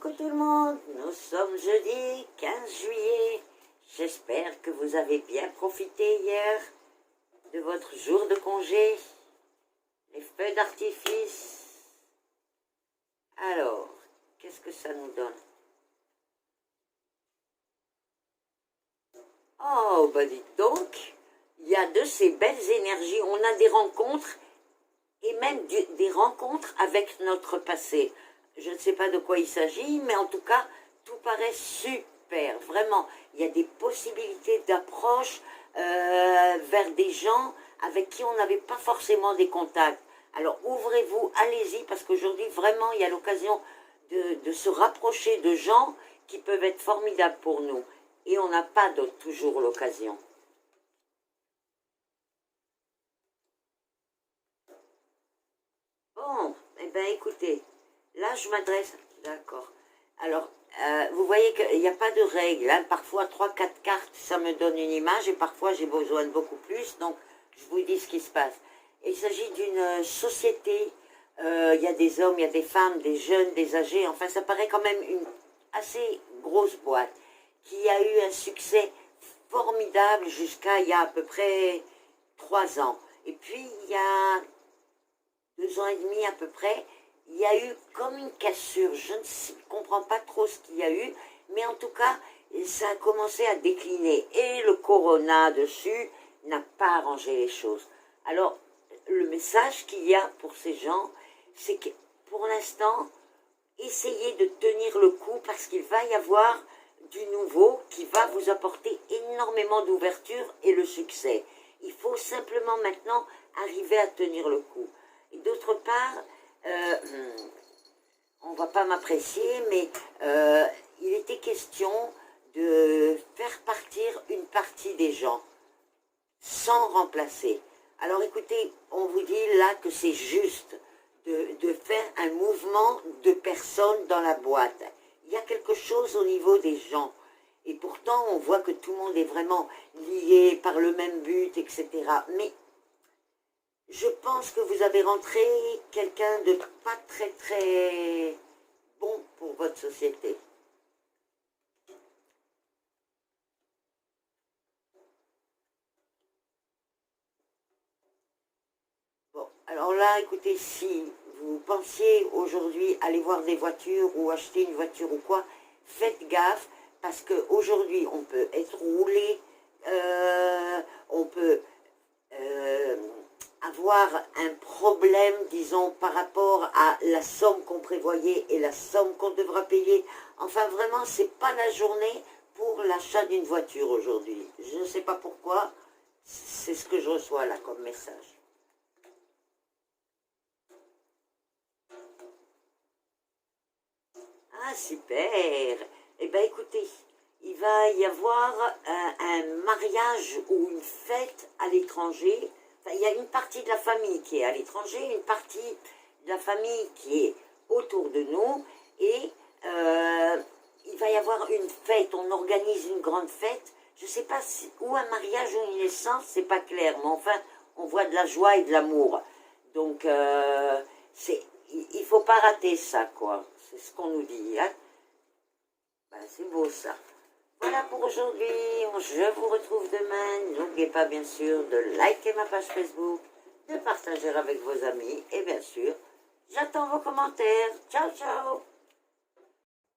Coucou tout le monde, nous sommes jeudi 15 juillet. J'espère que vous avez bien profité hier de votre jour de congé, les feux d'artifice. Alors, qu'est-ce que ça nous donne? Oh, bah dites donc, il y a de ces belles énergies, on a des rencontres et même des rencontres avec notre passé. Je ne sais pas de quoi il s'agit, mais en tout cas, tout paraît super, vraiment. Il y a des possibilités d'approche vers des gens avec qui on n'avait pas forcément des contacts. Alors ouvrez-vous, allez-y, parce qu'aujourd'hui, vraiment, il y a l'occasion de se rapprocher de gens qui peuvent être formidables pour nous. Et on n'a pas toujours l'occasion. Bon, eh bien écoutez, là je m'adresse, d'accord. Alors, vous voyez qu'il n'y a pas de règle, hein. Parfois 3-4 cartes, ça me donne une image, et parfois j'ai besoin de beaucoup plus, donc je vous dis ce qui se passe. Il s'agit d'une société, il y a des hommes, il y a des femmes, des jeunes, des âgés, enfin ça paraît quand même une assez grosse boîte, qui a eu un succès formidable jusqu'à il y a à peu près 3 ans. Et puis il y a 2 ans et demi à peu près, il y a eu comme une cassure. Je ne comprends pas trop ce qu'il y a eu, mais en tout cas, ça a commencé à décliner. Et le corona dessus n'a pas arrangé les choses. Alors, le message qu'il y a pour ces gens, c'est que pour l'instant, essayez de tenir le coup parce qu'il va y avoir du nouveau qui va vous apporter énormément d'ouverture et le succès. Il faut simplement maintenant arriver à tenir le coup. Et d'autre part, on ne va pas m'apprécier, mais il était question de faire partir une partie des gens sans remplacer. Alors écoutez, on vous dit là que c'est juste de faire un mouvement de personnes dans la boîte. Il y a quelque chose au niveau des gens. Et pourtant, on voit que tout le monde est vraiment lié par le même but, etc. Mais je pense que vous avez rentré quelqu'un de pas très très bon pour votre société. Bon, alors là, écoutez, si vous pensiez aujourd'hui aller voir des voitures ou acheter une voiture ou quoi, faites gaffe parce qu'aujourd'hui, on peut être roulé, on peut avoir un problème, disons, par rapport à la somme qu'on prévoyait et la somme qu'on devra payer. Enfin, vraiment, c'est pas la journée pour l'achat d'une voiture aujourd'hui. Je ne sais pas pourquoi, c'est ce que je reçois là comme message. Ah, super! Eh bien, écoutez, il va y avoir un mariage ou une fête à l'étranger. Enfin, il y a une partie de la famille qui est à l'étranger, une partie de la famille qui est autour de nous. Et il va y avoir une fête, on organise une grande fête. Je ne sais pas si, ou un mariage ou une naissance, c'est pas clair. Mais enfin, on voit de la joie et de l'amour. Donc, il ne faut pas rater ça, quoi. C'est ce qu'on nous dit, hein. Ben, c'est beau, ça. Voilà pour aujourd'hui. Je vous retrouve demain. N'oubliez pas, bien sûr, de liker ma page Facebook, de partager avec vos amis. Et bien sûr, j'attends vos commentaires. Ciao, ciao.